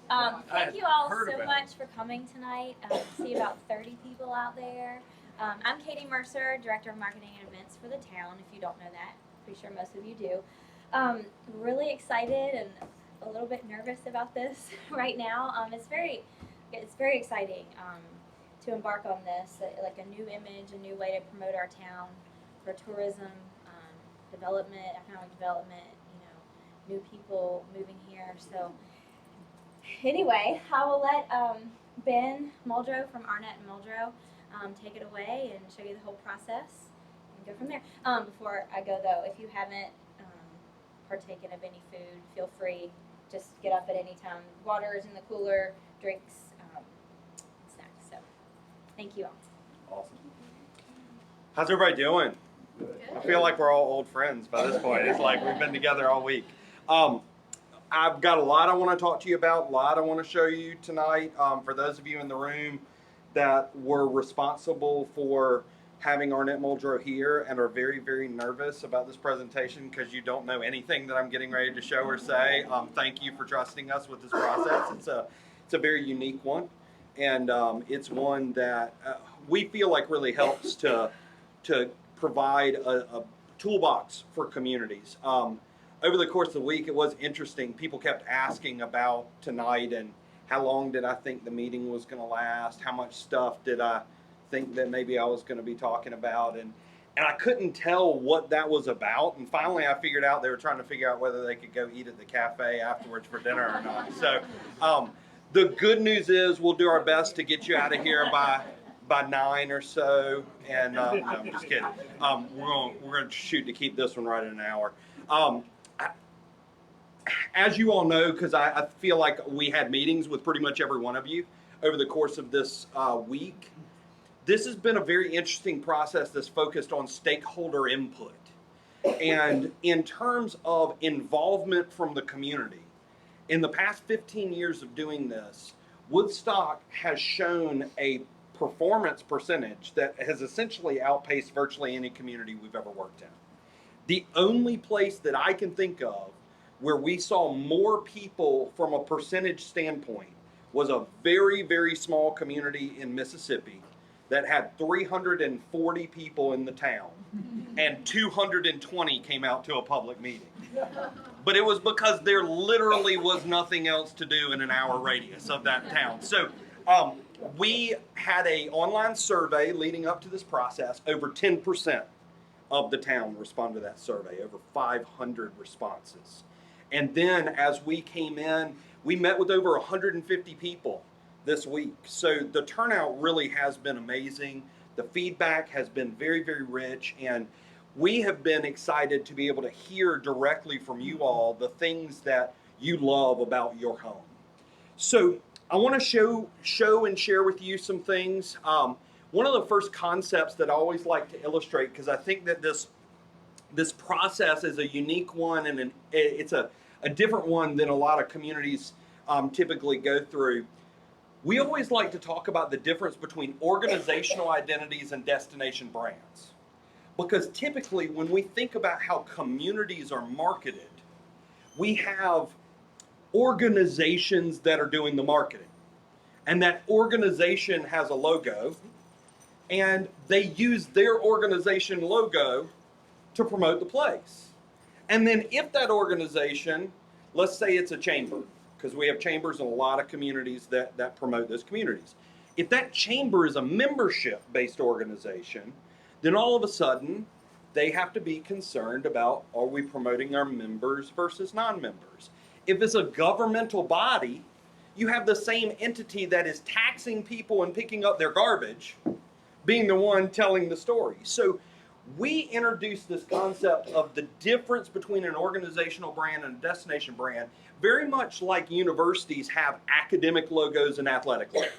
Thank you all so much for coming tonight. See about 30 people out there. I'm Katie Mercer, Director of Marketing and Events for the town, if you don't know that. Pretty sure most of you do. Really excited and a little bit nervous about this right now. It's very exciting to embark on this, like a new image, a new way to promote our town for tourism, development, economic development, new people moving here. So anyway, I will let Ben Muldrow from Arnett and Muldrow take it away and show you the whole process and go from there. Before I go though, if you haven't partaken of any food, feel free. Just get up at any time. Water is in the cooler, drinks, snacks. So thank you all. Awesome. How's everybody doing? Good. I feel like we're all old friends by this point. It's like we've been together all week. I've got a lot I want to talk to you about, a lot I want to show you tonight. For those of you in the room that were responsible for having Arnett Muldrow here and are very, very nervous about this presentation because you don't know anything that I'm getting ready to show or say, thank you for trusting us with this process. It's a very unique one, and it's one that we feel like really helps to provide a toolbox for communities. Over the course of the week, it was interesting. People kept asking about tonight and how long did I think the meeting was going to last? How much stuff did I think that maybe I was going to be talking about? And I couldn't tell what that was about. And finally, I figured out they were trying to figure out whether they could go eat at the cafe afterwards for dinner or not. So the good news is we'll do our best to get you out of here by 9 or so. And no, I'm just kidding. We're going to shoot to keep this one right at an hour. As you all know, because I feel like we had meetings with pretty much every one of you over the course of this week, this has been a very interesting process that's focused on stakeholder input. And in terms of involvement from the community, in the past 15 years of doing this, Woodstock has shown a performance percentage that has essentially outpaced virtually any community we've ever worked in. The only place that I can think of where we saw more people from a percentage standpoint was a very, very small community in Mississippi that had 340 people in the town and 220 came out to a public meeting. But it was because there literally was nothing else to do in an hour radius of that town. So we had an online survey leading up to this process. Over 10% of the town responded to that survey, over 500 responses. And then as we came in, we met with over 150 people this week. So the turnout really has been amazing. The feedback has been very, very rich. And we have been excited to be able to hear directly from you all the things that you love about your home. So I want to show and share with you some things. One of the first concepts that I always like to illustrate, because I think that this process is a unique one and it's a different one than a lot of communities typically go through. We always like to talk about the difference between organizational identities and destination brands. Because typically when we think about how communities are marketed, we have organizations that are doing the marketing. And that organization has a logo, and they use their organization logo to promote the place. And then if that organization, let's say it's a chamber, because we have chambers in a lot of communities that promote those communities. If that chamber is a membership-based organization, then all of a sudden, they have to be concerned about, are we promoting our members versus non-members? If it's a governmental body, you have the same entity that is taxing people and picking up their garbage, being the one telling the story. So we introduced this concept of the difference between an organizational brand and a destination brand, very much like universities have academic logos and athletic logos.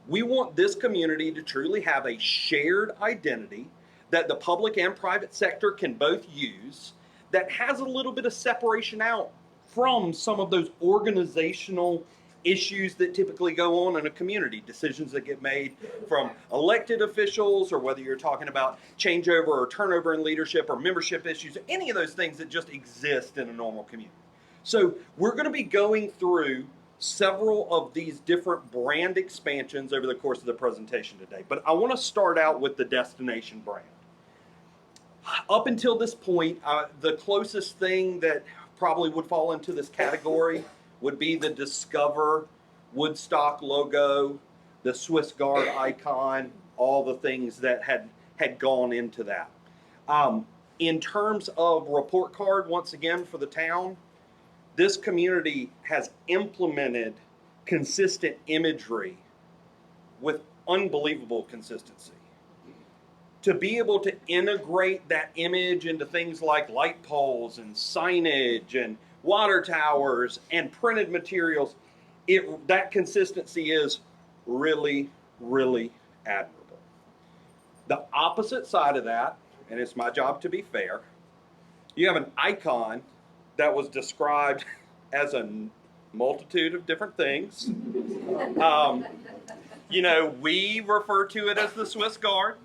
We want this community to truly have a shared identity that the public and private sector can both use, that has a little bit of separation out from some of those organizational issues that typically go on in a community, decisions that get made from elected officials, or whether you're talking about changeover or turnover in leadership or membership issues, any of those things that just exist in a normal community. So we're going to be going through several of these different brand expansions over the course of the presentation today. But I want to start out with the destination brand. Up until this point, the closest thing that probably would fall into this category would be the Discover Woodstock logo, the Swiss Guard icon, all the things that had gone into that. In terms of report card, once again, for the town, this community has implemented consistent imagery with unbelievable consistency. To be able to integrate that image into things like light poles and signage and water towers and printed materials, that consistency is really, really admirable. The opposite side of that, and it's my job to be fair, you have an icon that was described as a multitude of different things. We refer to it as the Swiss Guard.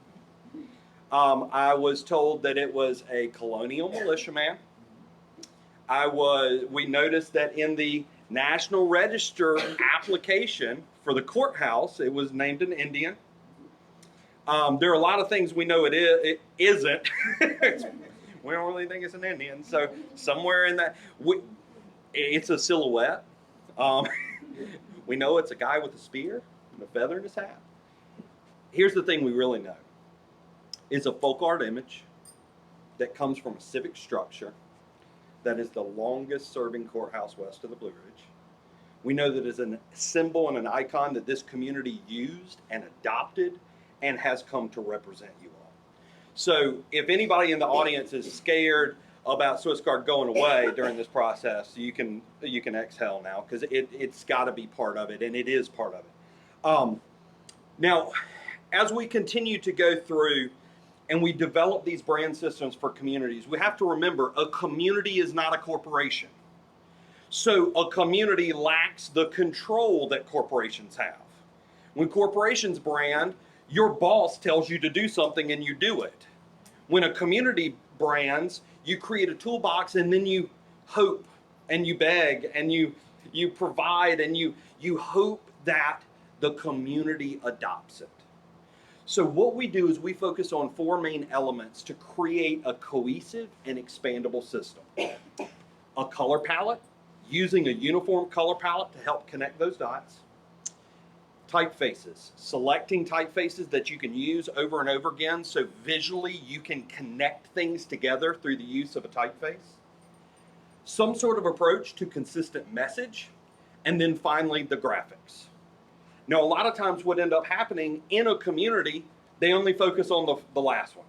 I was told that it was a colonial militiaman. We noticed that in the National Register application for the courthouse, it was named an Indian. There are a lot of things we know it isn't. We don't really think it's an Indian. So somewhere in that, it's a silhouette. We know it's a guy with a spear and a feather in his hat. Here's the thing we really know. It's a folk art image that comes from a civic structure that is the longest serving courthouse west of the Blue Ridge. We know that it's a symbol and an icon that this community used and adopted and has come to represent you all. So if anybody in the audience is scared about Swiss Guard going away during this process, you can exhale now, because it's got to be part of it, and it is part of it. Now, as we continue to go through and we develop these brand systems for communities, we have to remember a community is not a corporation. So a community lacks the control that corporations have. When corporations brand, your boss tells you to do something and you do it. When a community brands, you create a toolbox and then you hope and you beg and you provide and you hope that the community adopts it. So what we do is we focus on four main elements to create a cohesive and expandable system. A color palette, using a uniform color palette to help connect those dots. Typefaces, selecting typefaces that you can use over and over again so visually you can connect things together through the use of a typeface. Some sort of approach to consistent message, and then finally the graphics. Now, a lot of times what ends up happening in a community, they only focus on the last one.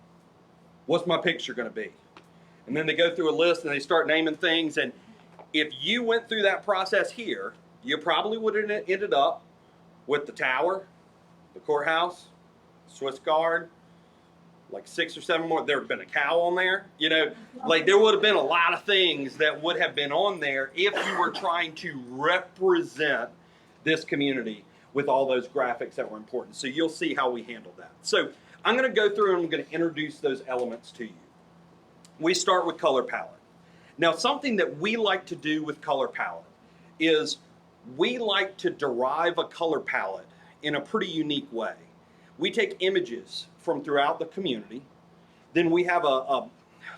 What's my picture going to be? And then they go through a list and they start naming things. And if you went through that process here, you probably would have ended up with the tower, the courthouse, Swiss Guard, like 6 or 7 more. There would have been a cow on there. Like there would have been a lot of things that would have been on there if you were trying to represent this community with all those graphics that were important. So you'll see how we handle that. So I'm going to go through and I'm going to introduce those elements to you. We start with color palette. Now, something that we like to do with color palette is we like to derive a color palette in a pretty unique way. We take images from throughout the community, then we have a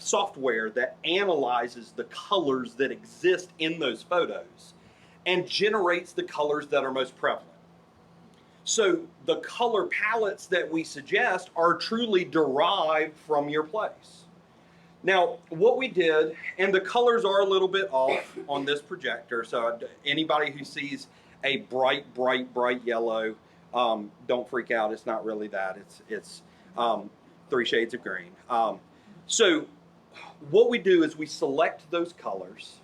software that analyzes the colors that exist in those photos and generates the colors that are most prevalent. So the color palettes that we suggest are truly derived from your place. Now, what we did, and the colors are a little bit off on this projector, so anybody who sees a bright yellow, don't freak out. It's not really that. It's 3 shades of green. So what we do is we select those colors,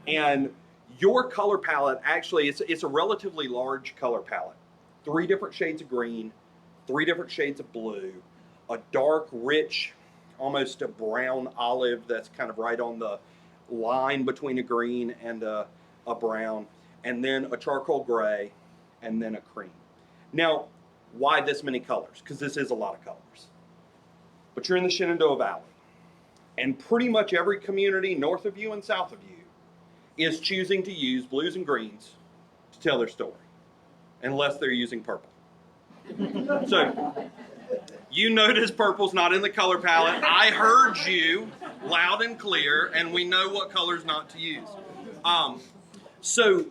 and your color palette, actually, it's a relatively large color palette. 3 different shades of green, 3 different shades of blue, a dark, rich, almost a brown olive that's kind of right on the line between a green and a brown, and then a charcoal gray, and then a cream. Now, why this many colors? Because this is a lot of colors. But you're in the Shenandoah Valley, and pretty much every community north of you and south of you is choosing to use blues and greens tell their story, unless they're using purple. So you notice purple's not in the color palette. I heard you loud and clear, and we know what colors not to use. So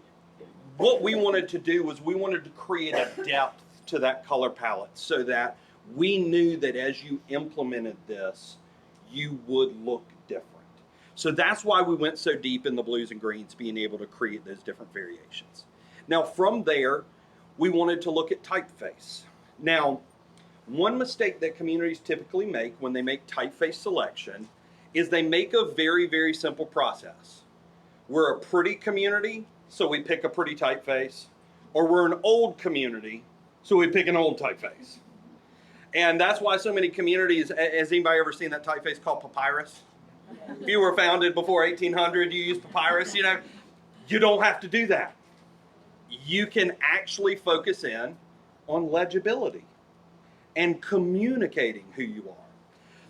what we wanted to do was we wanted to create a depth to that color palette so that we knew that as you implemented this, you would look different. So that's why we went so deep in the blues and greens, being able to create those different variations. Now from there, we wanted to look at typeface. Now, one mistake that communities typically make when they make typeface selection is they make a very, very simple process. We're a pretty community, so we pick a pretty typeface, or we're an old community, so we pick an old typeface. And that's why so many communities, has anybody ever seen that typeface called papyrus? If you were founded before 1800, you used papyrus, you don't have to do that. You can actually focus in on legibility and communicating who you are.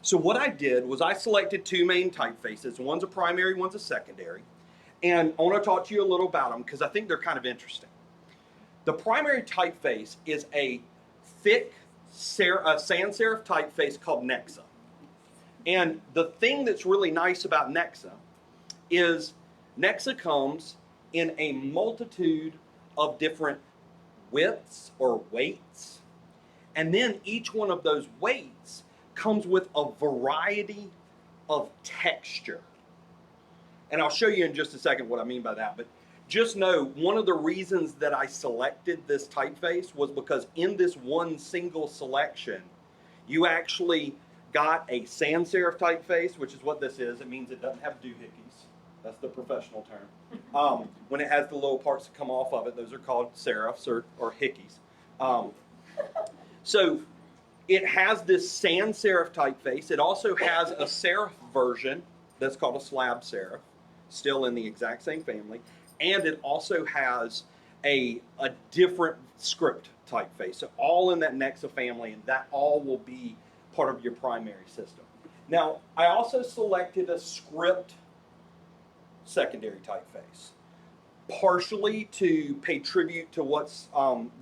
So what I did was I selected two main typefaces. One's a primary, one's a secondary. And I want to talk to you a little about them because I think they're kind of interesting. The primary typeface is a thick sans serif typeface called Nexa. And the thing that's really nice about Nexa is Nexa comes in a multitude of different widths or weights. And then each one of those weights comes with a variety of texture. And I'll show you in just a second what I mean by that. But just know, one of the reasons that I selected this typeface was because in this one single selection, you actually got a sans serif typeface, which is what this is. It means it doesn't have doohickeys. That's the professional term. When it has the little parts that come off of it, those are called serifs or hickeys. So it has this sans serif typeface. It also has a serif version that's called a slab serif, still in the exact same family. And it also has a different script typeface. So all in that Nexa family, and that all will be part of your primary system. Now, I also selected a script secondary typeface, partially to pay tribute to what's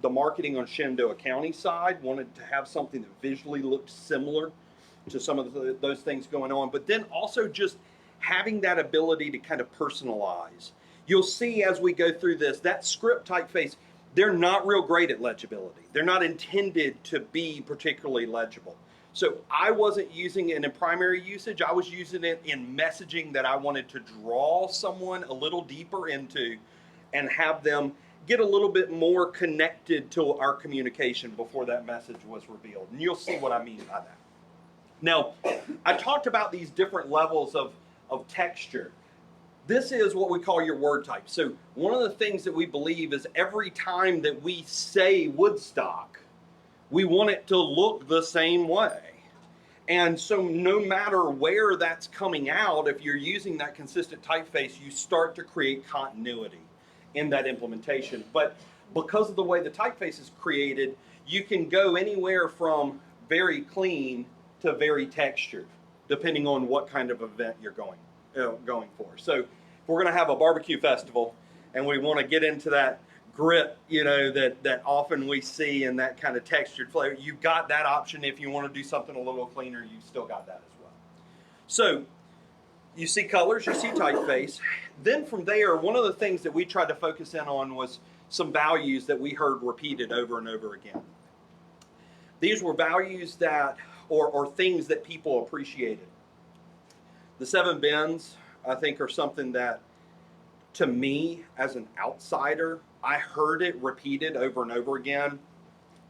the marketing on Shenandoah County side. Wanted to have something that visually looked similar to some of those things going on, but then also just having that ability to kind of personalize. You'll see as we go through this, that script typeface, they're not real great at legibility. They're not intended to be particularly legible. So I wasn't using it in primary usage. I was using it in messaging that I wanted to draw someone a little deeper into and have them get a little bit more connected to our communication before that message was revealed. And you'll see what I mean by that. Now, I talked about these different levels of texture. This is what we call your word type. So one of the things that we believe is every time that we say Woodstock, we want it to look the same way. And so no matter where that's coming out, if you're using that consistent typeface, you start to create continuity in that implementation. But because of the way the typeface is created, you can go anywhere from very clean to very textured, depending on what kind of event you're going for. So if we're going to have a barbecue festival and we want to get into that grit, that often we see in that kind of textured flavor, you've got that option. If you want to do something a little cleaner, you've still got that as well. So you see colors, you see typeface. Then from there, one of the things that we tried to focus in on was some values that we heard repeated over and over again. These were values that, or things that people appreciated. The 7 bins, I think, are something that, to me, as an outsider, I heard it repeated over and over again,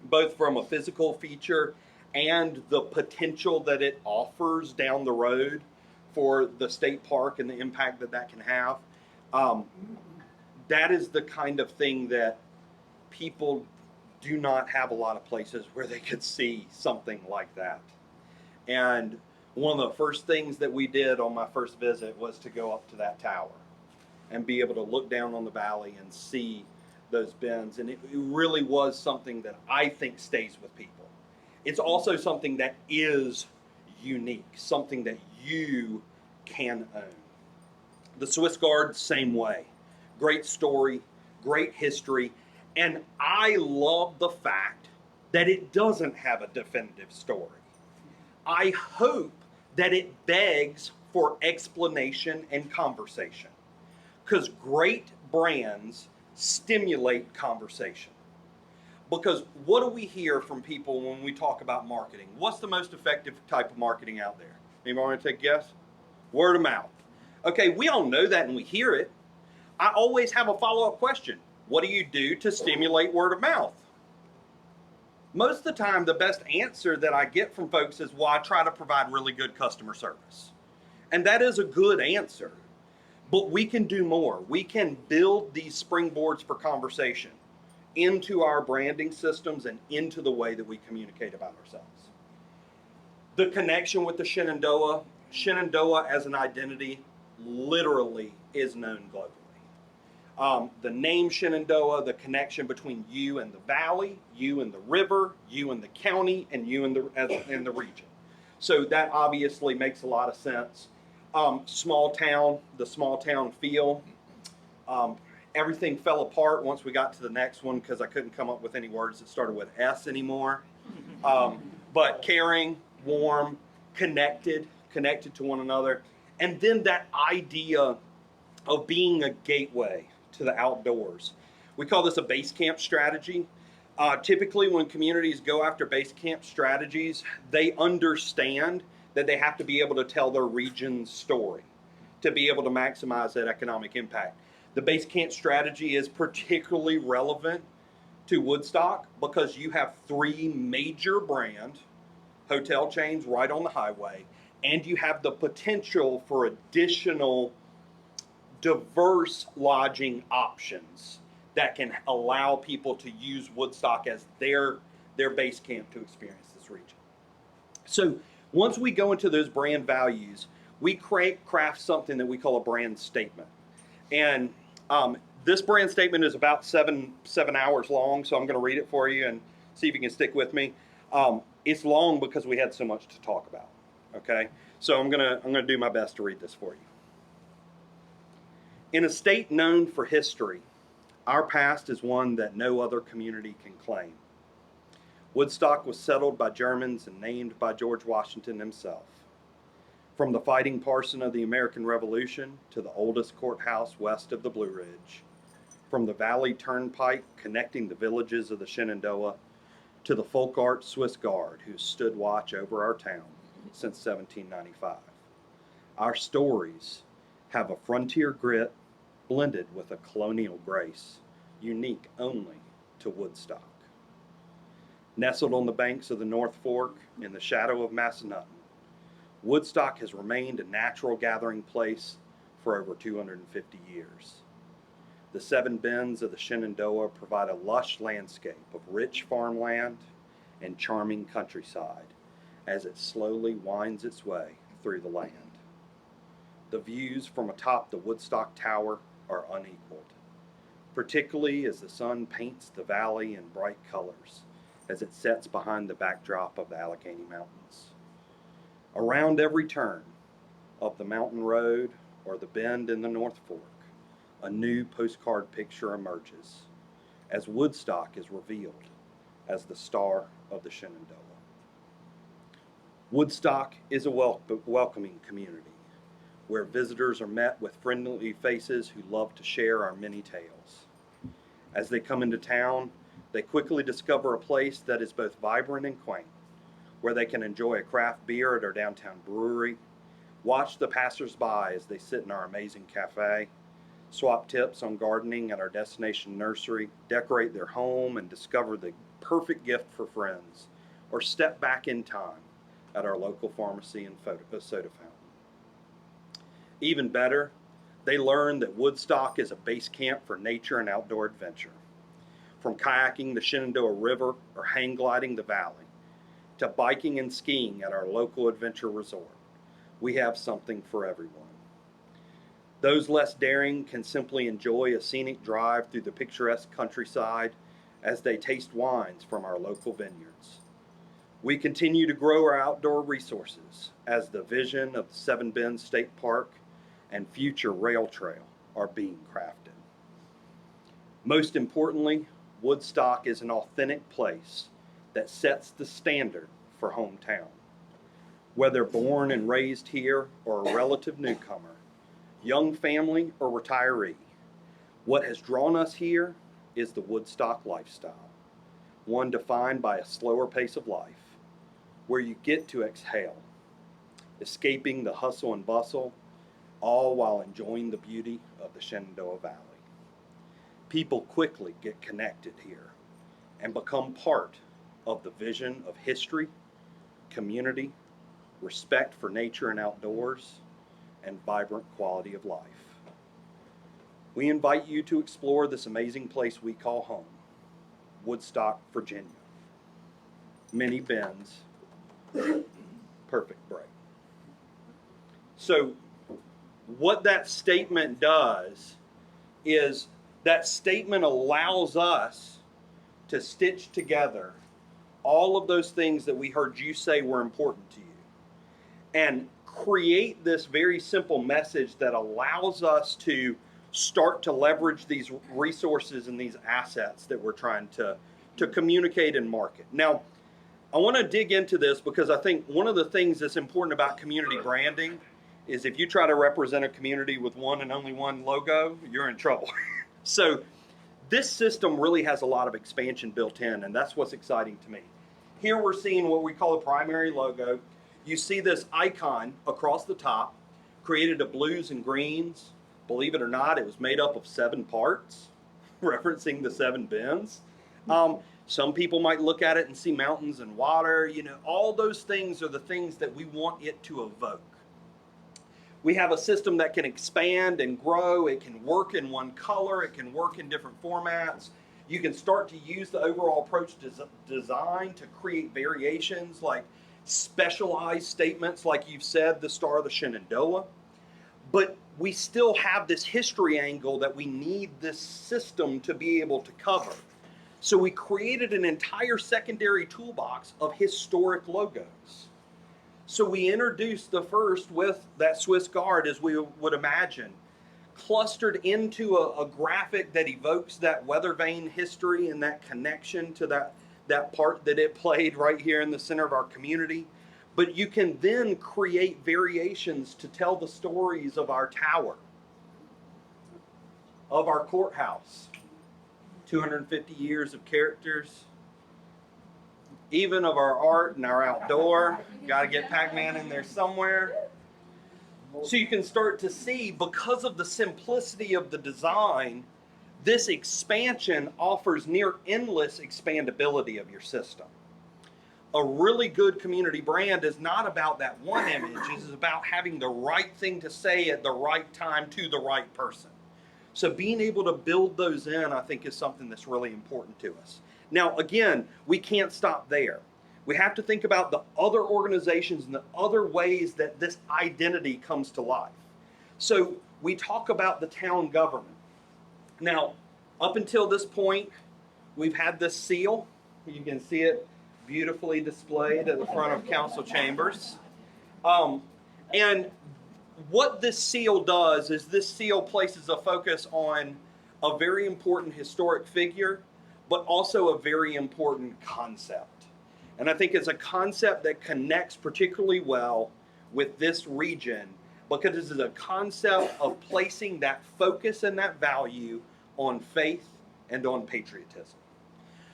both from a physical feature and the potential that it offers down the road for the state park and the impact that that can have. That is the kind of thing that people do not have a lot of places where they could see something like that. And one of the first things that we did on my first visit was to go up to that tower and be able to look down on the valley and see those bins. And it really was something that I think stays with people. It's also something that is unique, something that you can own. The Swiss Guard, same way. Great story, great history, and I love the fact that it doesn't have a definitive story. I hope that it begs for explanation and conversation, because great brands stimulate conversation. Because what do we hear from people when we talk about marketing? What's the most effective type of marketing out there? Anybody want to take a guess? Word of mouth. Okay, we all know that and we hear it. I always have a follow-up question. What do you do to stimulate word of mouth? Most of the time, the best answer that I get from folks is, well, I try to provide really good customer service. And that is a good answer. But we can do more. We can build these springboards for conversation into our branding systems and into the way that we communicate about ourselves. The connection with the Shenandoah as an identity literally is known globally. The name Shenandoah, the connection between you and the valley, you and the river, you and the county, and you and the region. So that obviously makes a lot of sense. Small town, the small town feel. Everything fell apart once we got to the next one because I couldn't come up with any words that started with S anymore. But caring, warm, connected to one another. And then that idea of being a gateway to the outdoors. We call this a base camp strategy. Typically when communities go after base camp strategies, they understand that they have to be able to tell their region's story to be able to maximize that economic impact. The base camp strategy is particularly relevant to Woodstock because you have 3 major brand hotel chains right on the highway, and you have the potential for additional diverse lodging options that can allow people to use Woodstock as their base camp to experience this region. So once we go into those brand values, we craft something that we call a brand statement. And this brand statement is about seven hours long, so I'm going to read it for you and see if you can stick with me. It's long because we had so much to talk about. Okay, so I'm gonna do my best to read this for you. In a state known for history, our past is one that no other community can claim. Woodstock was settled by Germans and named by George Washington himself. From the fighting parson of the American Revolution to the oldest courthouse west of the Blue Ridge, from the Valley Turnpike connecting the villages of the Shenandoah to the folk art Swiss Guard who stood watch over our town since 1795. Our stories have a frontier grit blended with a colonial grace, unique only to Woodstock. Nestled on the banks of the North Fork in the shadow of Massanutten, Woodstock has remained a natural gathering place for over 250 years. The 7 bends of the Shenandoah provide a lush landscape of rich farmland and charming countryside as it slowly winds its way through the land. The views from atop the Woodstock Tower are unequaled, particularly as the sun paints the valley in bright colors as it sets behind the backdrop of the Allegheny Mountains. Around every turn of the mountain road or the bend in the North Fork, a new postcard picture emerges as Woodstock is revealed as the star of the Shenandoah. Woodstock is a welcoming community where visitors are met with friendly faces who love to share our many tales. As they come into town, they quickly discover a place that is both vibrant and quaint, where they can enjoy a craft beer at our downtown brewery, watch the passersby as they sit in our amazing cafe, swap tips on gardening at our destination nursery, decorate their home and discover the perfect gift for friends, or step back in time at our local pharmacy and soda fountain. Even better, they learn that Woodstock is a base camp for nature and outdoor adventure. From kayaking the Shenandoah River or hang gliding the valley, to biking and skiing at our local adventure resort, we have something for everyone. Those less daring can simply enjoy a scenic drive through the picturesque countryside as they taste wines from our local vineyards. We continue to grow our outdoor resources as the vision of the 7 Bends State Park and future rail trail are being crafted. Most importantly, Woodstock is an authentic place that sets the standard for hometown. Whether born and raised here or a relative newcomer, young family or retiree, what has drawn us here is the Woodstock lifestyle, one defined by a slower pace of life, where you get to exhale, escaping the hustle and bustle, all while enjoying the beauty of the Shenandoah Valley. People quickly get connected here and become part of the vision of history, community, respect for nature and outdoors, and vibrant quality of life. We invite you to explore this amazing place we call home, Woodstock, Virginia. Many bends, perfect break. So what that statement does is that statement allows us to stitch together all of those things that we heard you say were important to you and create this very simple message that allows us to start to leverage these resources and these assets that we're trying to communicate and market. Now, I want to dig into this because I think one of the things that's important about community branding is if you try to represent a community with one and only one logo, you're in trouble. So this system really has a lot of expansion built in, and that's what's exciting to me. Here we're seeing what we call a primary logo. You see this icon across the top, created of blues and greens. Believe it or not, it was made up of 7 parts, referencing the 7 bends. Some people might look at it and see mountains and water. You know, all those things are the things that we want it to evoke. We have a system that can expand and grow. It can work in one color. It can work in different formats. You can start to use the overall approach to design to create variations like specialized statements, like you've said, the Star of the Shenandoah. But we still have this history angle that we need this system to be able to cover. So we created an entire secondary toolbox of historic logos. So we introduced the first with that Swiss Guard, as we would imagine, clustered into a graphic that evokes that weather vane history and that connection to that part that it played right here in the center of our community. But you can then create variations to tell the stories of our tower, of our courthouse, 250 years of characters, even of our art and our outdoor. Got to get Pac-Man in there somewhere. So you can start to see, because of the simplicity of the design, this expansion offers near endless expandability of your system. A really good community brand is not about that one image. It's about having the right thing to say at the right time to the right person. So being able to build those in, I think, is something that's really important to us. Now, again, we can't stop there. We have to think about the other organizations and the other ways that this identity comes to life. So we talk about the town government. Now, up until this point, we've had this seal. You can see it beautifully displayed at the front of council chambers. And what this seal does is this seal places a focus on a very important historic figure, but also a very important concept. And I think it's a concept that connects particularly well with this region because this is a concept of placing that focus and that value on faith and on patriotism.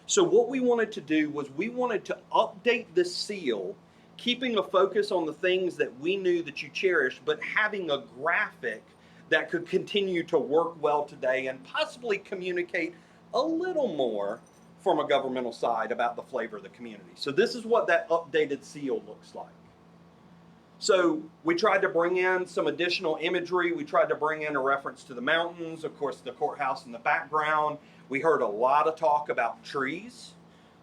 So what we wanted to do was we wanted to update this seal, keeping a focus on the things that we knew that you cherished, but having a graphic that could continue to work well today and possibly communicate a little more from a governmental side about the flavor of the community. So this is what that updated seal looks like. So we tried to bring in some additional imagery. We tried to bring in a reference to the mountains, of course, the courthouse in the background. We heard a lot of talk about trees.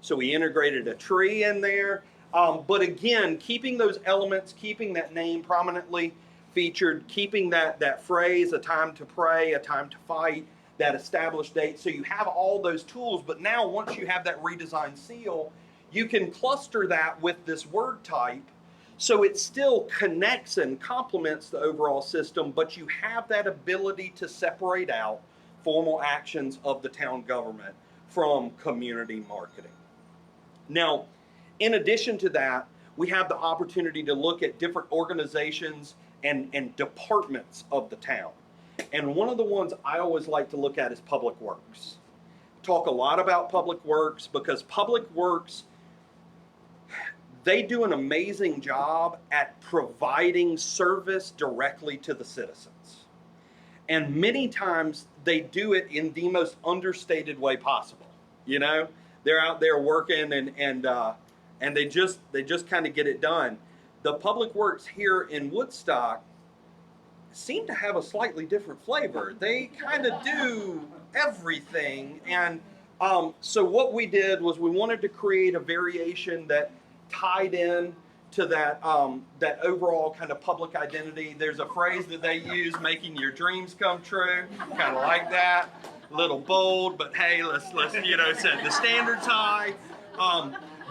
So we integrated a tree in there. But again, keeping those elements, keeping that name prominently featured, keeping that phrase, a time to pray, a time to fight, that established date. So you have all those tools, but now once you have that redesigned seal, you can cluster that with this word type so it still connects and complements the overall system, but you have that ability to separate out formal actions of the town government from community marketing. Now, in addition to that, we have the opportunity to look at different organizations and departments of the town. And one of the ones I always like to look at is Public Works. Talk a lot about Public Works because Public Works, they do an amazing job at providing service directly to the citizens. And many times they do it in the most understated way possible. You know, they're out there working and they just kind of get it done. The Public Works here in Woodstock seem to have a slightly different flavor. They kind of do everything. And so what we did was we wanted to create a variation that tied in to that that overall kind of public identity. There's a phrase that they use, making your dreams come true, kind of like that. A little bold, but hey, let's set the standards high.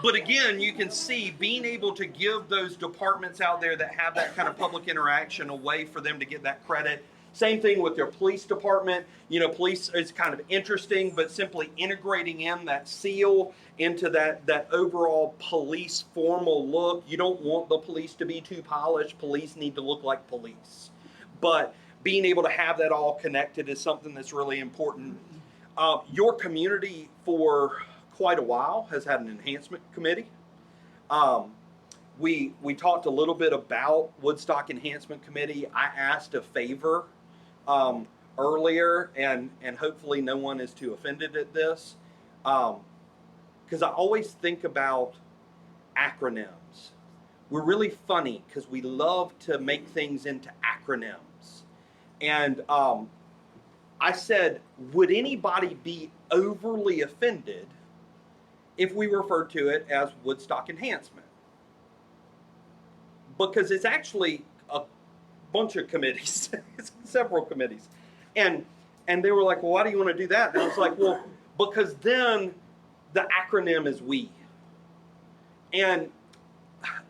But again, you can see being able to give those departments out there that have that kind of public interaction a way for them to get that credit. Same thing with their police department. You know, police is kind of interesting, but simply integrating in that seal into that overall police formal look. You don't want the police to be too polished. Police need to look like police. But being able to have that all connected is something that's really important. Your community for quite a while has had an enhancement committee. We talked a little bit about Woodstock Enhancement Committee. I asked a favor earlier, and hopefully no one is too offended at this, because I always think about acronyms. We're really funny because we love to make things into acronyms. And I said, would anybody be overly offended if we refer to it as Woodstock Enhancement? Because it's actually a bunch of committees, it's several committees. And they were like, well, why do you want to do that? And I was like, well, because then the acronym is we. And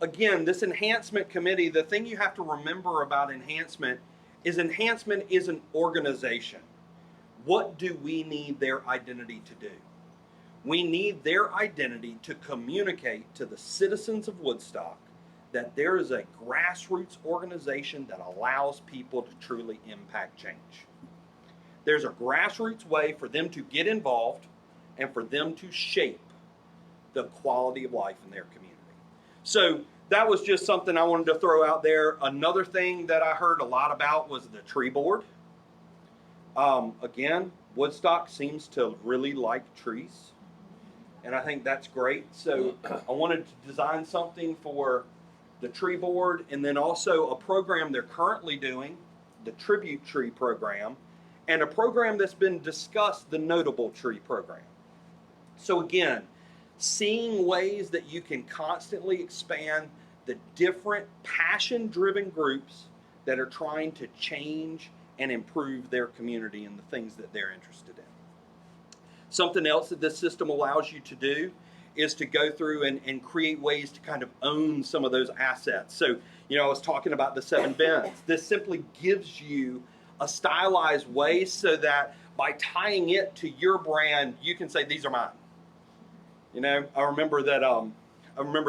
again, this enhancement committee, the thing you have to remember about enhancement is an organization. What do we need their identity to do? We need their identity to communicate to the citizens of Woodstock that there is a grassroots organization that allows people to truly impact change. There's a grassroots way for them to get involved and for them to shape the quality of life in their community. So that was just something I wanted to throw out there. Another thing that I heard a lot about was the tree board. Again, Woodstock seems to really like trees. And I think that's great. So I wanted to design something for the tree board, and then also a program they're currently doing, the Tribute Tree Program, and a program that's been discussed, the Notable Tree Program. So again, seeing ways that you can constantly expand the different passion-driven groups that are trying to change and improve their community and the things that they're interested in. Something else that this system allows you to do is to go through and create ways to kind of own some of those assets. So, you know, I was talking about the 7 bins. This simply gives you a stylized way so that by tying it to your brand, you can say, these are mine. You know, I remember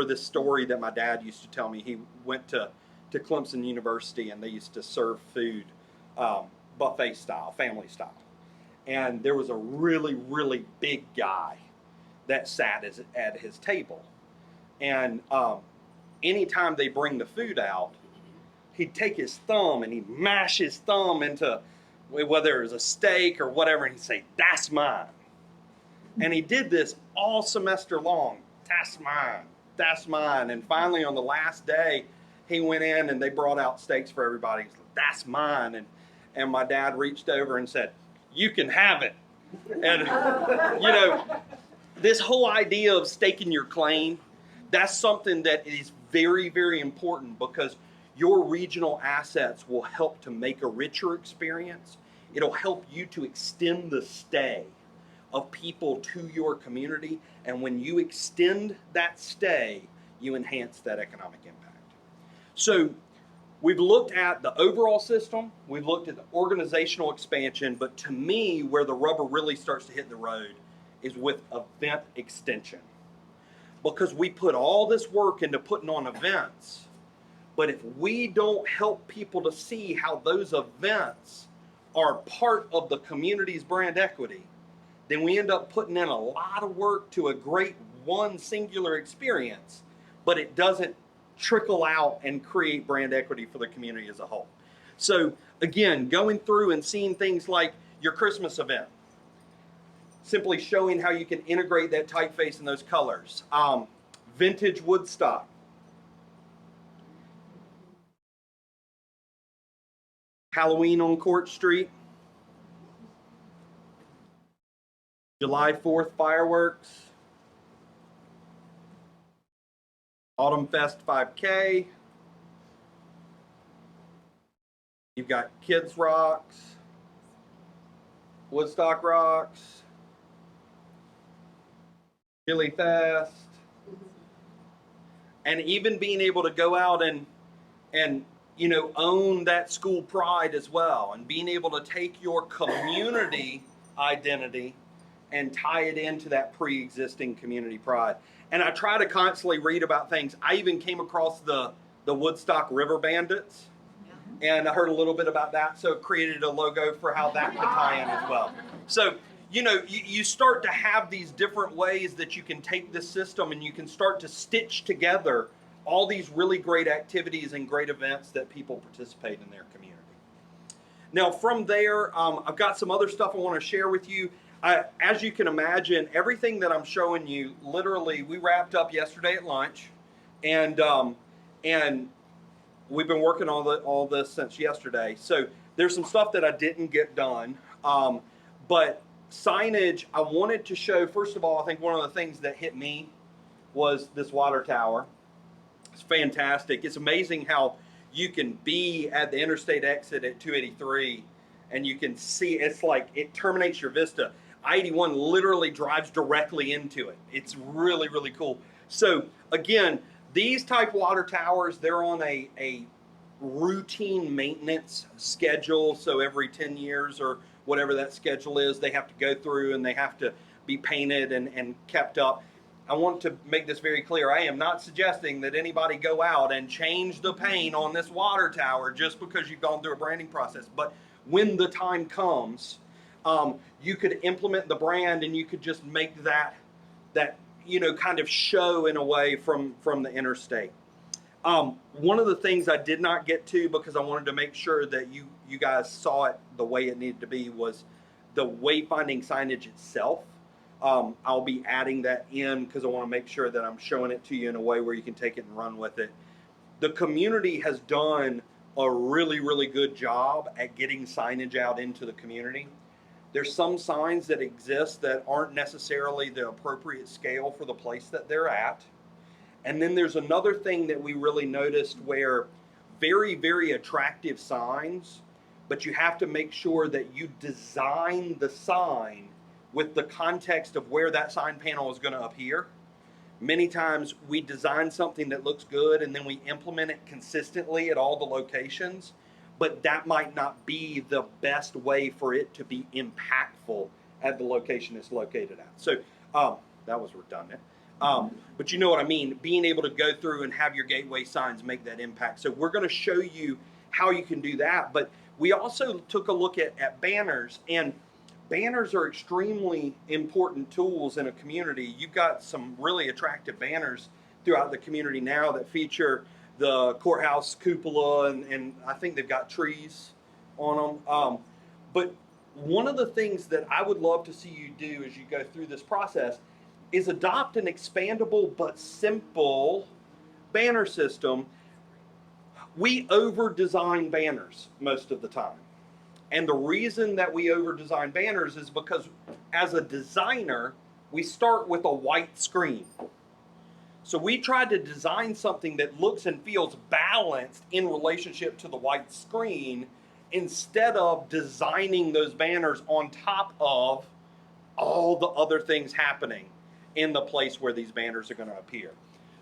this story that my dad used to tell me. He went to Clemson University, and they used to serve food buffet style, family style. And there was a really, really big guy that sat at his table. And anytime they bring the food out, he'd take his thumb and he'd mash his thumb into whether it was a steak or whatever, and he'd say, that's mine. And he did this all semester long. That's mine. That's mine. And finally, on the last day, he went in and they brought out steaks for everybody. He's like, that's mine. And my dad reached over and said, you can have it. And, you know, this whole idea of staking your claim, that's something that is very, very important, because your regional assets will help to make a richer experience. It'll help you to extend the stay of people to your community. And when you extend that stay, you enhance that economic impact. So we've looked at the overall system, we've looked at the organizational expansion, but to me, where the rubber really starts to hit the road is with event extension. Because we put all this work into putting on events, but if we don't help people to see how those events are part of the community's brand equity, then we end up putting in a lot of work to a great one singular experience, but it doesn't trickle out and create brand equity for the community as a whole. So again, going through and seeing things like your Christmas event, simply showing how you can integrate that typeface and those colors. Vintage Woodstock. Halloween on Court Street. July 4th fireworks. Autumn Fest 5K. You've got Kids Rocks. Woodstock Rocks. Chili Fest. And even being able to go out and you know, own that school pride as well, and being able to take your community identity and tie it into that pre-existing community pride. And I try to constantly read about things. I even came across the Woodstock River Bandits, and I heard a little bit about that, so created a logo for how that could tie in as well. So, you know, you start to have these different ways that you can take this system and you can start to stitch together all these really great activities and great events that people participate in their community. Now from there, I've got some other stuff I want to share with you. As you can imagine, everything that I'm showing you, literally, we wrapped up yesterday at lunch, and we've been working on all this since yesterday. So there's some stuff that I didn't get done, but signage, I wanted to show, first of all, I think one of the things that hit me was this water tower. It's fantastic. It's amazing how you can be at the interstate exit at 283 and you can see, it's like it terminates your vista. I-81 literally drives directly into it. It's really, really cool. So again, these type water towers, they're on a routine maintenance schedule. So every 10 years or whatever that schedule is, they have to go through and they have to be painted and kept up. I want to make this very clear. I am not suggesting that anybody go out and change the paint on this water tower just because you've gone through a branding process. But when the time comes, you could implement the brand and you could just make that you know, kind of show in a way from the interstate. One of the things I did not get to because I wanted to make sure that you guys saw it the way it needed to be was the wayfinding signage itself. I'll be adding that in because I want to make sure that I'm showing it to you in a way where you can take it and run with it. The community has done a really, really good job at getting signage out into the community. There's some signs that exist that aren't necessarily the appropriate scale for the place that they're at. And then there's another thing that we really noticed where very, very attractive signs, but you have to make sure that you design the sign with the context of where that sign panel is going to appear. Many times we design something that looks good and then we implement it consistently at all the locations, but that might not be the best way for it to be impactful at the location it's located at. So that was redundant. But you know what I mean, being able to go through and have your gateway signs make that impact. So we're going to show you how you can do that, but we also took a look at banners, and banners are extremely important tools in a community. You've got some really attractive banners throughout the community now that feature the courthouse cupola, and I think they've got trees on them. But one of the things that I would love to see you do as you go through this process is adopt an expandable but simple banner system. We over-design banners most of the time. And the reason that we over-design banners is because as a designer, we start with a white screen. So we tried to design something that looks and feels balanced in relationship to the white screen instead of designing those banners on top of all the other things happening in the place where these banners are going to appear.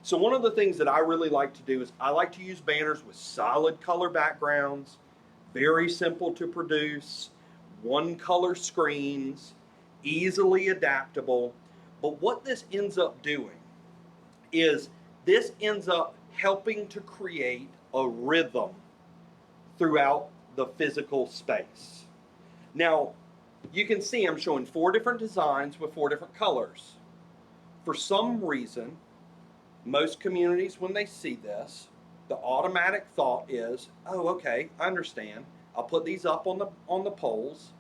So one of the things that I really like to do is I like to use banners with solid color backgrounds, very simple to produce, one color screens, easily adaptable. But what this ends up doing is this ends up helping to create a rhythm throughout the physical space. Now, you can see I'm showing 4 different designs with 4 different colors. For some reason, most communities, when they see this, the automatic thought is, oh, okay, I understand. I'll put these up on the poles,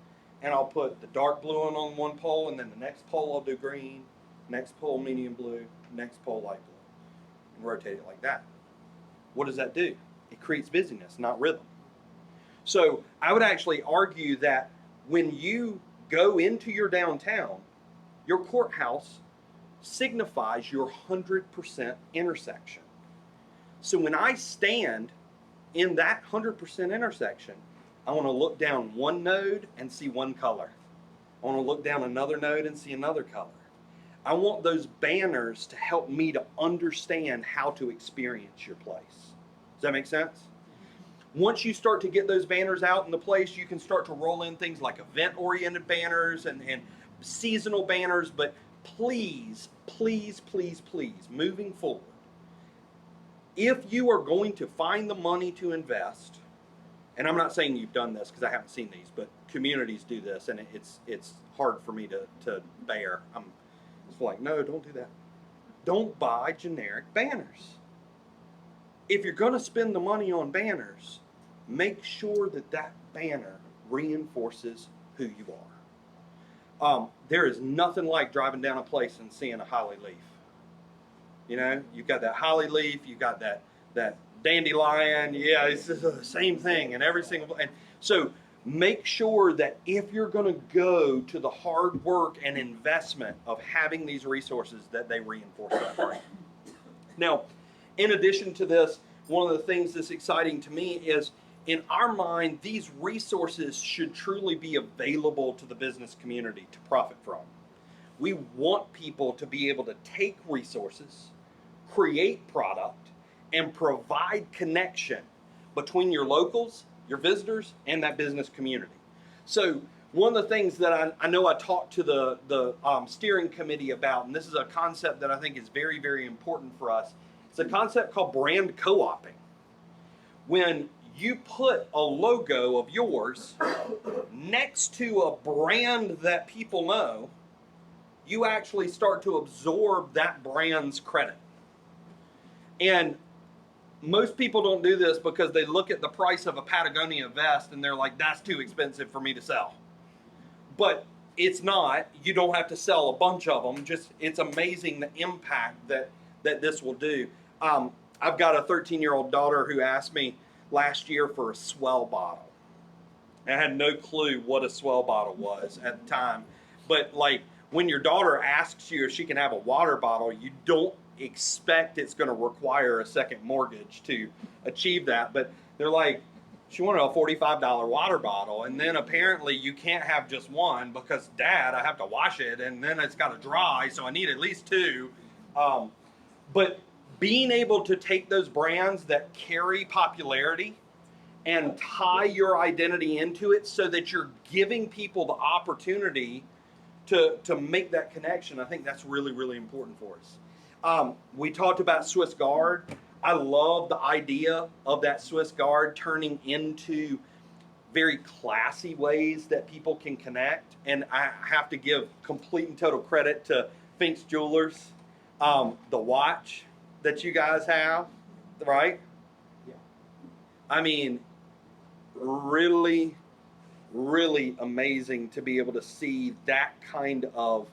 and I'll put the dark blue on one pole, and then the next pole I'll do green, next pole medium blue, next pole light blue, and rotate it like that. What does that do? It creates busyness, not rhythm. So I would actually argue that when you go into your downtown, your courthouse signifies your 100% intersection. So when I stand in that 100% intersection, I want to look down one node and see one color. I want to look down another node and see another color. I want those banners to help me to understand how to experience your place. Does that make sense? Once you start to get those banners out in the place, you can start to roll in things like event-oriented banners and seasonal banners, but please, please, please, please, moving forward, if you are going to find the money to invest, and I'm not saying you've done this because I haven't seen these, but communities do this, and it's hard for me to bear. I'm just like, no, don't do that. Don't buy generic banners. If you're going to spend the money on banners, make sure that that banner reinforces who you are. There is nothing like driving down a place and seeing a holly leaf. You know, you've got that holly leaf, you've got that dandelion. Yeah, it's just the same thing in every single. And so make sure that if you're going to go to the hard work and investment of having these resources, that they reinforce that brand. Now, in addition to this, one of the things that's exciting to me is, in our mind, these resources should truly be available to the business community to profit from. We want people to be able to take resources, create product, and provide connection between your locals, your visitors, and that business community. So one of the things that I know I talked to the steering committee about, and this is a concept that I think is very, very important for us, it's a concept called brand co-oping. When you put a logo of yours next to a brand that people know, you actually start to absorb that brand's credit. And most people don't do this because they look at the price of a Patagonia vest and they're like, that's too expensive for me to sell. But it's not. You don't have to sell a bunch of them. Just, it's amazing the impact that this will do. I've got a 13-year-old daughter who asked me last year for a swell bottle. I had no clue what a swell bottle was at the time. But like, when your daughter asks you if she can have a water bottle, you don't expect it's going to require a second mortgage to achieve that. But they're like, she wanted a $45 water bottle, and then apparently you can't have just one because, Dad, I have to wash it, and then it's got to dry, so I need at least 2. But being able to take those brands that carry popularity and tie your identity into it so that you're giving people the opportunity to make that connection, I think that's really, really important for us. We talked about Swiss Guard. I love the idea of that Swiss Guard turning into very classy ways that people can connect. And I have to give complete and total credit to Fink's Jewelers. The watch that you guys have, right? Yeah. I mean, really, really amazing to be able to see that kind of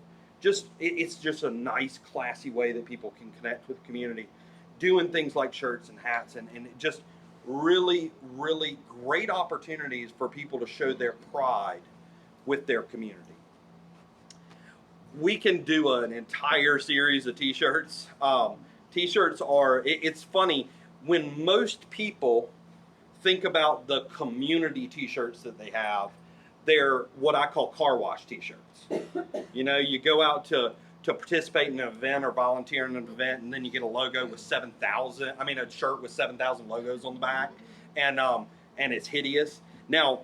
it's just a nice, classy way that people can connect with the community, doing things like shirts and hats, and just really, really great opportunities for people to show their pride with their community. We can do an entire series of t-shirts. T-shirts are, it's funny, when most people think about the community t-shirts that they have, they're what I call car wash t-shirts. You know, you go out to to participate in an event or volunteer in an event, and then you get a logo with a shirt with 7,000 logos on the back, and it's hideous. Now,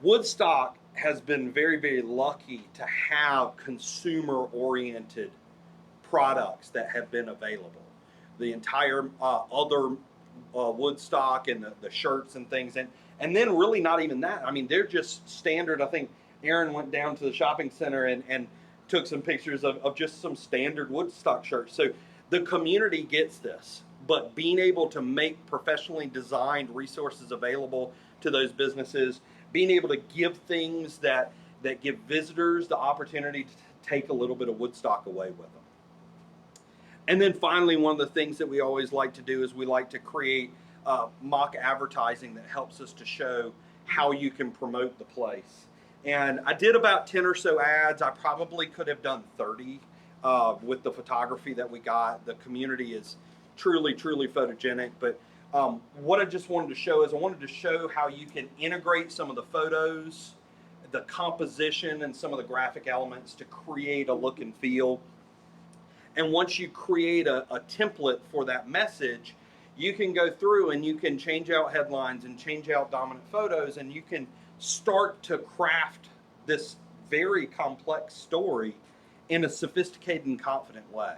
Woodstock has been very, very lucky to have consumer-oriented products that have been available. The entire other Woodstock and the shirts and things, and then really not even that. I mean, they're just standard. I think Aaron went down to the shopping center and took some pictures of just some standard Woodstock shirts. So the community gets this, but being able to make professionally designed resources available to those businesses, being able to give things that give visitors the opportunity to take a little bit of Woodstock away with them. And then finally, one of the things that we always like to do is we like to create mock advertising that helps us to show how you can promote the place. And I did about 10 or so ads. I probably could have done 30 with the photography that we got. The community is truly, truly photogenic. But what I just wanted to show is I wanted to show how you can integrate some of the photos, the composition, and some of the graphic elements to create a look and feel. And once you create a template for that message, you can go through and you can change out headlines and change out dominant photos, and you can start to craft this very complex story in a sophisticated and confident way.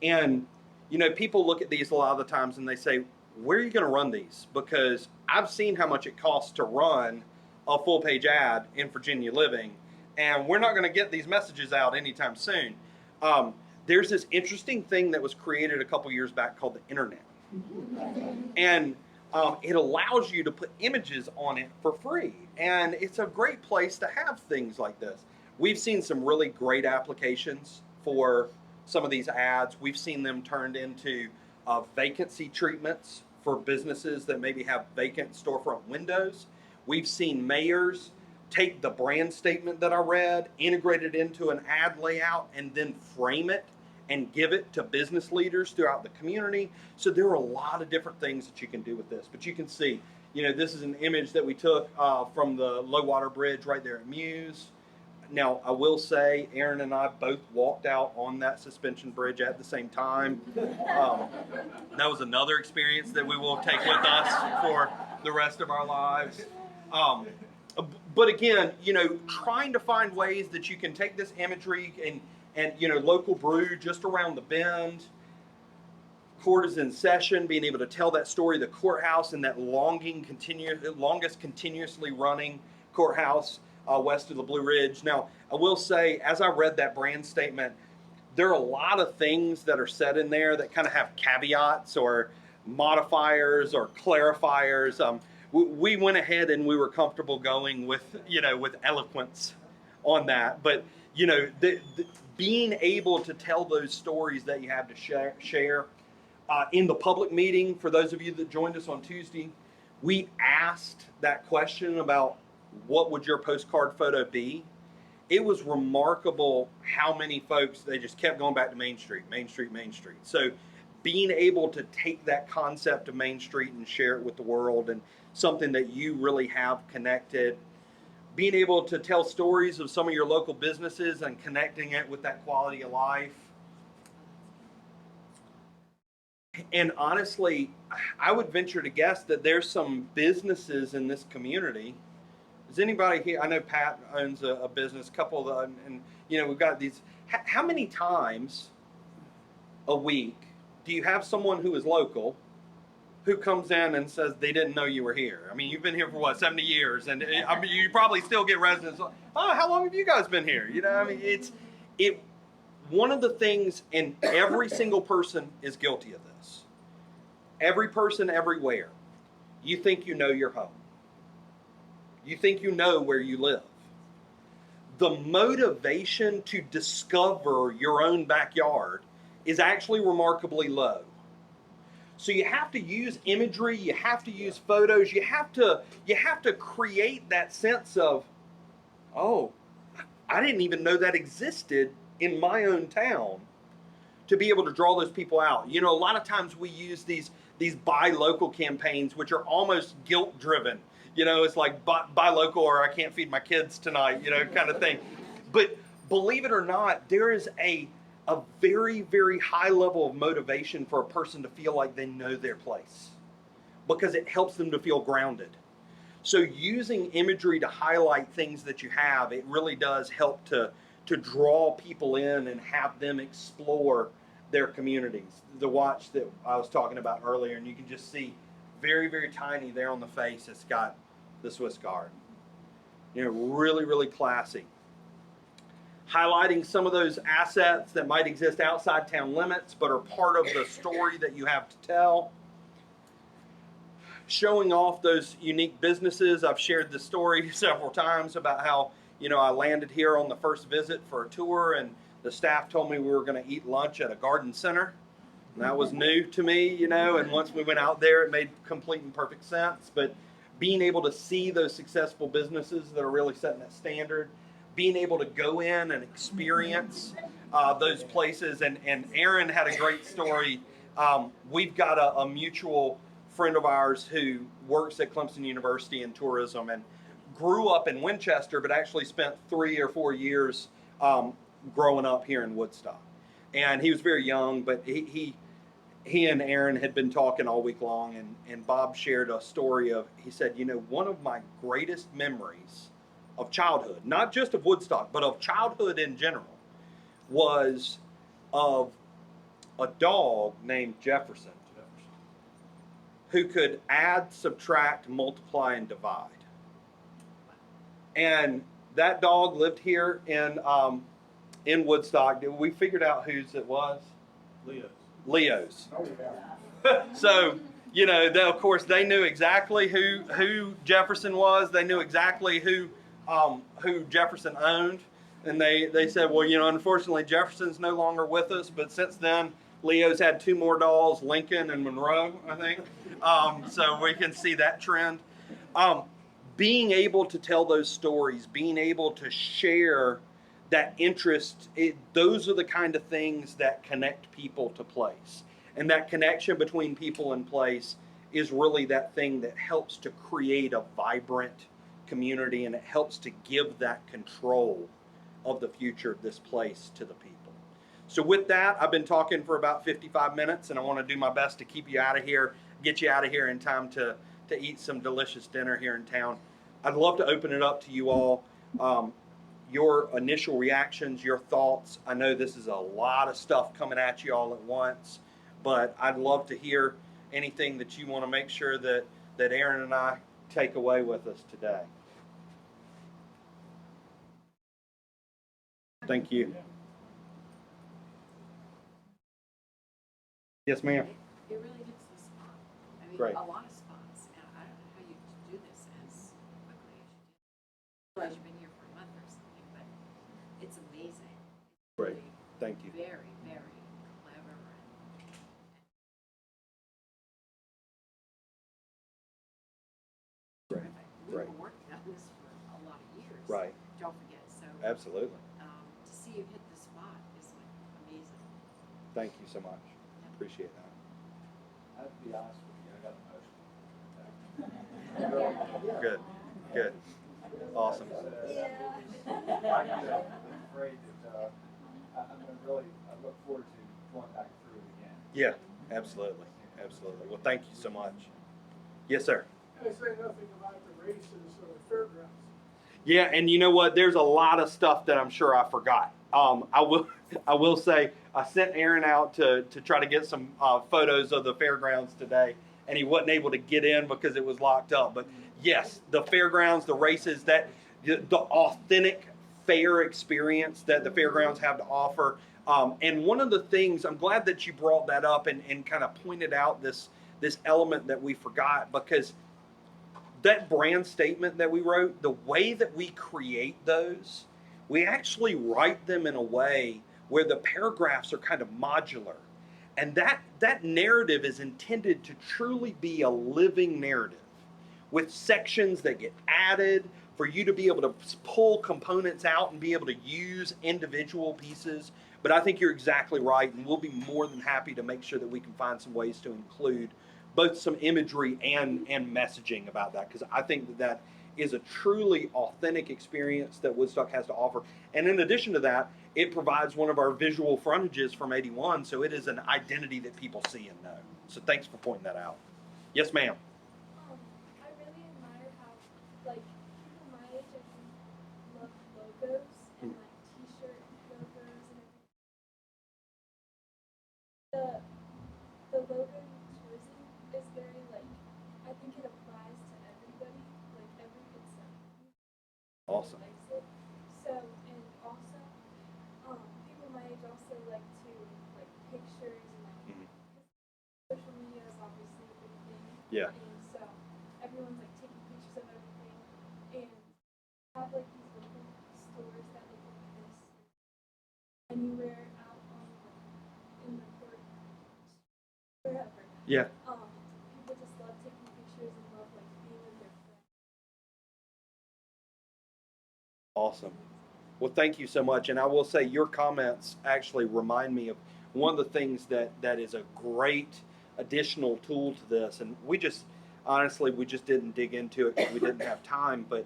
And, you know, people look at these a lot of the times and they say, where are you going to run these? Because I've seen how much it costs to run a full page ad in Virginia Living, and we're not going to get these messages out anytime soon. There's this interesting thing that was created a couple years back called the internet. And it allows you to put images on it for free. And it's a great place to have things like this. We've seen some really great applications for some of these ads. We've seen them turned into vacancy treatments for businesses that maybe have vacant storefront windows. We've seen mayors take the brand statement that I read, integrate it into an ad layout, and then frame it and give it to business leaders throughout the community. So there are a lot of different things that you can do with this. But you can see, you know, this is an image that we took from the low water bridge right there at Muse. Now, I will say, Aaron and I both walked out on that suspension bridge at the same time. That was another experience that we will take with us for the rest of our lives. But again, you know, trying to find ways that you can take this imagery and you know, local brew just around the bend, court is in session, being able to tell that story, the courthouse and that longest continuously running courthouse west of the Blue Ridge. Now, I will say, as I read that brand statement, there are a lot of things that are said in there that kind of have caveats or modifiers or clarifiers. We went ahead and we were comfortable going with, you know, with eloquence on that. But, you know, being able to tell those stories that you have to share. In the public meeting, for those of you that joined us on Tuesday, we asked that question about what would your postcard photo be? It was remarkable how many folks, they just kept going back to Main Street, Main Street, Main Street. So being able to take that concept of Main Street and share it with the world, and something that you really have connected, being able to tell stories of some of your local businesses and connecting it with that quality of life. And honestly, I would venture to guess that there's some businesses in this community. Is anybody here? I know Pat owns a business, couple of them, and you know, we've got these. How many times a week do you have someone who is local who comes in and says they didn't know you were here? I mean, you've been here for what, 70 years, and I mean, you probably still get residents. Oh, how long have you guys been here? You know, I mean, one of the things, and every single person is guilty of this. Every person, everywhere. You think you know your home. You think you know where you live. The motivation to discover your own backyard is actually remarkably low. So you have to use imagery, you have to use photos, you have to create that sense of, oh, I didn't even know that existed in my own town, to be able to draw those people out. You know, a lot of times we use these buy local campaigns, which are almost guilt driven. You know, it's like buy local or I can't feed my kids tonight, you know, kind of thing. But believe it or not, there is a a very, very high level of motivation for a person to feel like they know their place, because it helps them to feel grounded. So using imagery to highlight things that you have, it really does help to draw people in and have them explore their communities. The watch that I was talking about earlier, and you can just see very, very tiny there on the face, it's got the Swiss Guard. You know, really, really classy. Highlighting some of those assets that might exist outside town limits but are part of the story that you have to tell. Showing off those unique businesses. I've shared this story several times about how, you know, I landed here on the first visit for a tour, and the staff told me we were going to eat lunch at a garden center. And that was new to me, you know, and once we went out there, it made complete and perfect sense. But being able to see those successful businesses that are really setting that standard, being able to go in and experience those places. And Aaron had a great story. We've got a mutual friend of ours who works at Clemson University in tourism and grew up in Winchester, but actually spent 3 or 4 years growing up here in Woodstock. And he was very young, but he and Aaron had been talking all week long, and Bob shared a story of, he said, you know, one of my greatest memories of childhood, not just of Woodstock, but of childhood in general, was of a dog named Jefferson, who could add, subtract, multiply, and divide. And that dog lived here in Woodstock. We figured out whose it was. Leo's. Oh, yeah. So, you know, of course, they knew exactly who Jefferson was. They knew exactly who Jefferson owned. And they said, well, you know, unfortunately, Jefferson's no longer with us. But since then, Leo's had 2 more dolls, Lincoln and Monroe, I think. So we can see that trend. Being able to tell those stories, being able to share that interest, those are the kind of things that connect people to place. And that connection between people and place is really that thing that helps to create a vibrant community, and it helps to give that control of the future of this place to the people. So with that, I've been talking for about 55 minutes, and I want to do my best to keep you out of here, get you out of here in time to eat some delicious dinner here in town. I'd love to open it up to you all. Your initial reactions, your thoughts. I know this is a lot of stuff coming at you all at once, but I'd love to hear anything that you want to make sure that Aaron and I take away with us today. Thank you. Yes, ma'am. It really hits the spot. I mean, Great. a lot of spots, and I don't know how you do this as quickly as you did. I realize you've been here for a month or something, but it's amazing. It's Great. really Thank you. Very, very clever. Right. We've Right. been working on this for a lot of years. Right. Don't forget. So Absolutely. to see you hit the spot is like amazing. Thank you so much. Appreciate that. I have to be honest with you, I got emotional. Good. Good. Awesome. I'm afraid that I look forward to going back through it again. Yeah, absolutely. Absolutely. Well, thank you so much. Yes, sir. I say nothing about the races or the fairgrounds. Yeah, and you know what? There's a lot of stuff that I'm sure I forgot. I will say I sent Aaron out to try to get some photos of the fairgrounds today, and he wasn't able to get in because it was locked up. But yes, the fairgrounds, the races, that the authentic fair experience that the fairgrounds have to offer. And one of the things, I'm glad that you brought that up and kind of pointed out this element that we forgot, because that brand statement that we wrote, the way that we create those, we actually write them in a way where the paragraphs are kind of modular. And that narrative is intended to truly be a living narrative with sections that get added for you to be able to pull components out and be able to use individual pieces. But I think you're exactly right, and we'll be more than happy to make sure that we can find some ways to include both some imagery and messaging about that, because I think that is a truly authentic experience that Woodstock has to offer. And in addition to that, it provides one of our visual frontages from 81, so it is an identity that people see and know. So thanks for pointing that out. Yes, ma'am. I really admire how, like, people my age, I think, love logos and, like, t-shirt logos and everything. The logo you've chosen is very, like, I think it applies to everybody, like, Awesome. likes it. So, and also, people my age also like to, like, pictures and, like, social media is obviously a big thing. Yeah. And so everyone's like taking pictures of everything and have like these local stores that look like this anywhere out on in the court wherever. Yeah. People just love taking pictures and love like being with their friends. Awesome. Well, thank you so much. And I will say your comments actually remind me of one of the things that is a great additional tool to this. And we just, honestly, we just didn't dig into it because we didn't have time. But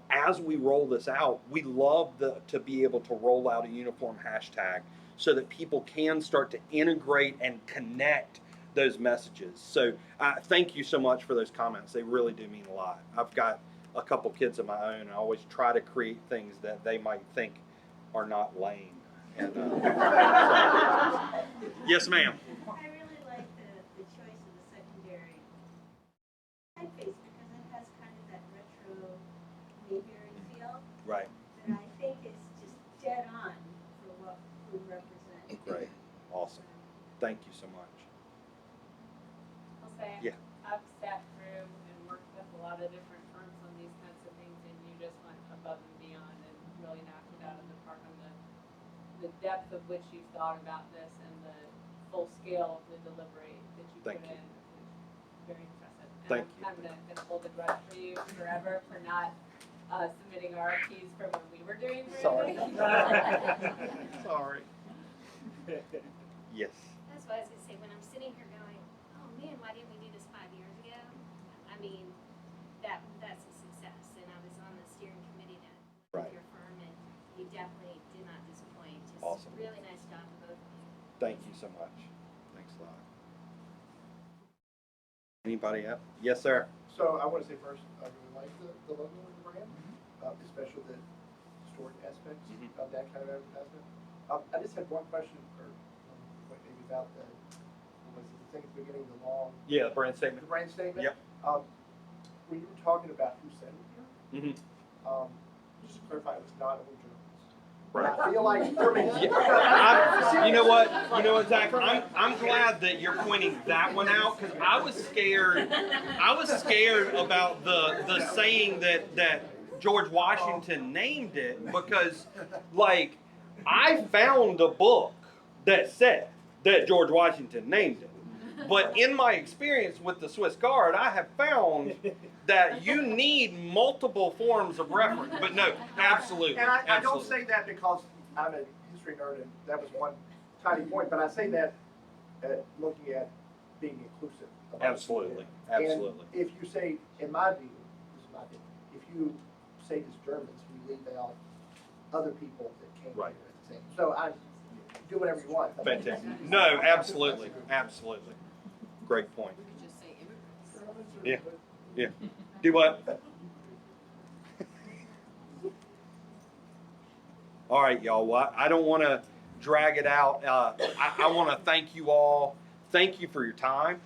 as we roll this out, we love to be able to roll out a uniform hashtag so that people can start to integrate and connect those messages. So thank you so much for those comments. They really do mean a lot. I've got a couple kids of my own. I always try to create things that they might think are not lame. And, so, yes, ma'am. I really like the choice of the secondary typeface because it has kind of that retro Mayberry feel Right. that I think is just dead on for what we represent. Great. Awesome. Thank you so much. I'll say, Yeah. I've sat through and worked with a lot of different firms on these kinds of things, and you just went above and beyond and really knocked it out of the park on the depth of which you've thought about this and the full scale of the delivery that you Thank put you. in. It's very impressive. And Thank you. I'm gonna hold a grudge for you forever for not submitting RFPs for when we were doing Sorry. branding. Sorry. Yes. That's what I was gonna say, when I'm sitting here going, oh man, why didn't we do this 5 years ago? I mean, that's a success, and I was on the steering committee that Right. with your firm, and you definitely did not disappoint. Just Awesome. really nice job to both of you. Thank you so much. Thanks a lot. Anybody else? Yes, sir. So I want to say first, I really like the logo of the brand, especially the historic aspects of that kind of advertisement. I just had one question, or maybe about the thing at the beginning, the long, Yeah, brand the statement. brand statement. Yep. When you were talking about who said it here, Mm-hmm. just to clarify, it was not a journalist. Right. I feel like for me, You know what, Zach? I'm glad that you're pointing that one out because I was scared. I was scared about the saying that George Washington named it because, like, I found a book that said that George Washington named it. But in my experience with the Swiss Guard, I have found that you need multiple forms of reference. But no, absolutely. and I don't absolutely. say that because I'm a history nerd and that was one tiny point, but I say that looking at being inclusive. about Absolutely, it. absolutely. And if you say, in my view, this is my opinion, if you say this Germans, you leave out other people that came Right. here at the same. So I do whatever you want. Fantastic. No, absolutely, absolutely. Great point. We could just say immigrants. Yeah, yeah. Do what? All right, y'all. Well, I don't want to drag it out. I want to thank you all. Thank you for your time.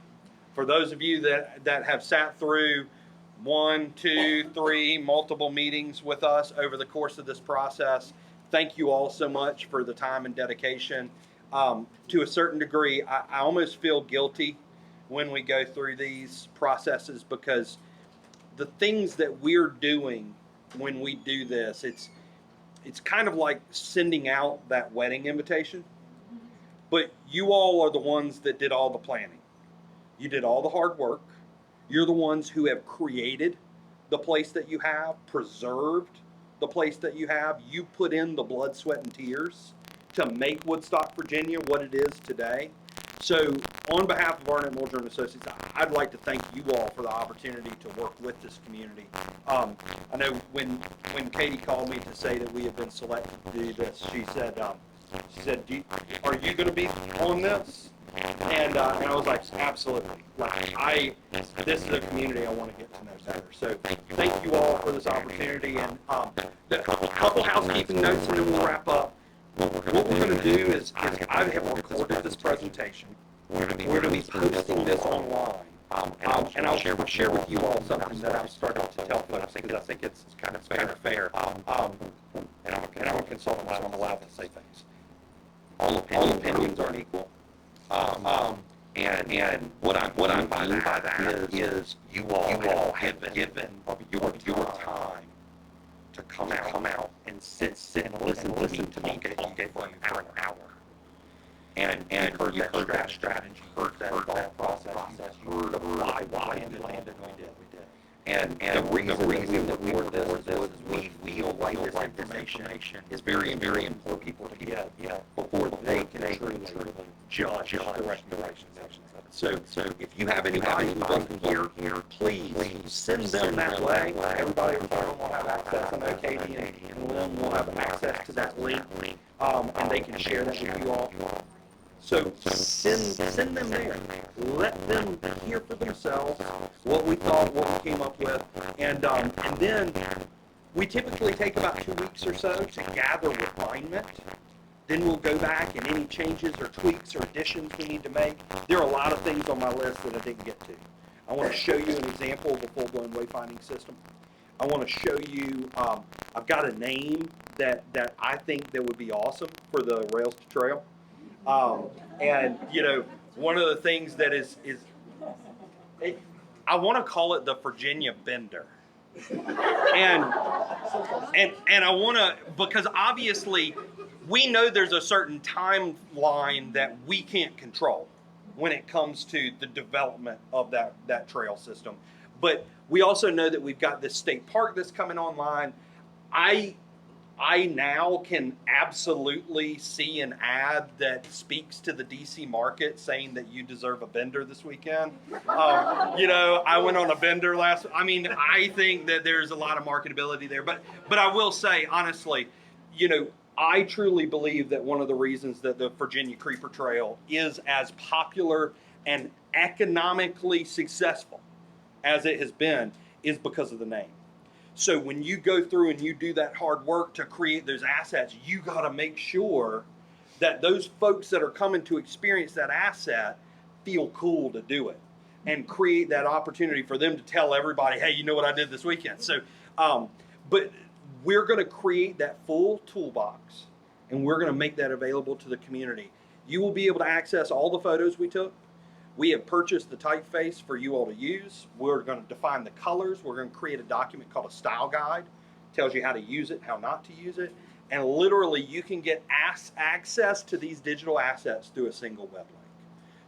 For those of you that have sat through 1, 2, 3, multiple meetings with us over the course of this process, thank you all so much for the time and dedication. To a certain degree, I almost feel guilty when we go through these processes because the things that we're doing when we do this, it's kind of like sending out that wedding invitation, but you all are the ones that did all the planning. You did all the hard work. You're the ones who have created the place that you have, preserved the place that you have. You put in the blood, sweat, and tears to make Woodstock, Virginia what it is today. So on behalf of Arnett Mulder and Associates, I'd like to thank you all for the opportunity to work with this community. I know when Katie called me to say that we had been selected to do this, she said, are you going to be on this? And I was like, absolutely. Like this is a community I want to get to know better. So thank you all for this opportunity. And a couple housekeeping notes, and then we'll wrap up. What we're going to do is I have recorded this presentation. We're going to be posting this online. And I'll share with you all something that I've started to tell folks because I think it's kind of fair. And I'm a consultant, so I'm allowed to say things. All opinions aren't equal. And what I'm meaning by that is you all have been given your time to come out and sit and listen to me talk for an hour. And heard that strategy, heard that thought process, heard of why we landed we did. And the reason that we were this is we feel like this information is very important for people to get before they can truly judge the recommendations. So if you have anybody who doesn't hear, please send them that way. Everybody will have access. I know Katie and Lynn will have access to that link, and they can share that with you all. So send them there. Let them hear for themselves what we thought, what we came up with, and then we typically take about 2 weeks or so to gather refinement. Then we'll go back and any changes or tweaks or additions we need to make. There are a lot of things on my list that I didn't get to. I want to show you an example of a full-blown wayfinding system. I want to show you, I've got a name that I think that would be awesome for the Rails to Trail. And you know, one of the things that I want to call it the Virginia Bender. And I want to, because obviously we know there's a certain timeline that we can't control when it comes to the development of that trail system. But we also know that we've got this state park that's coming online. I now can absolutely see an ad that speaks to the DC market saying that you deserve a bender this weekend. You know, I went on a bender I think that there's a lot of marketability there. But I will say, honestly, you know, I truly believe that one of the reasons that the Virginia Creeper Trail is as popular and economically successful as it has been is because of the name. So when you go through and you do that hard work to create those assets, you got to make sure that those folks that are coming to experience that asset feel cool to do it and create that opportunity for them to tell everybody, hey, you know what I did this weekend. So, but we're going to create that full toolbox and we're going to make that available to the community. You will be able to access all the photos we took. We have purchased the typeface for you all to use. We're going to define the colors. We're going to create a document called a style guide. It tells you how to use it, how not to use it. And literally you can get access to these digital assets through a single web link.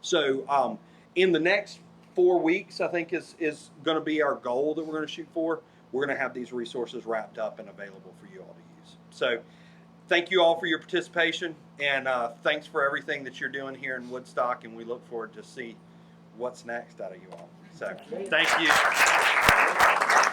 So in the next 4 weeks, I think is going to be our goal that we're going to shoot for. We're going to have these resources wrapped up and available for you all to use. So thank you all for your participation, and thanks for everything that you're doing here in Woodstock, and we look forward to see what's next out of you all. So thank you.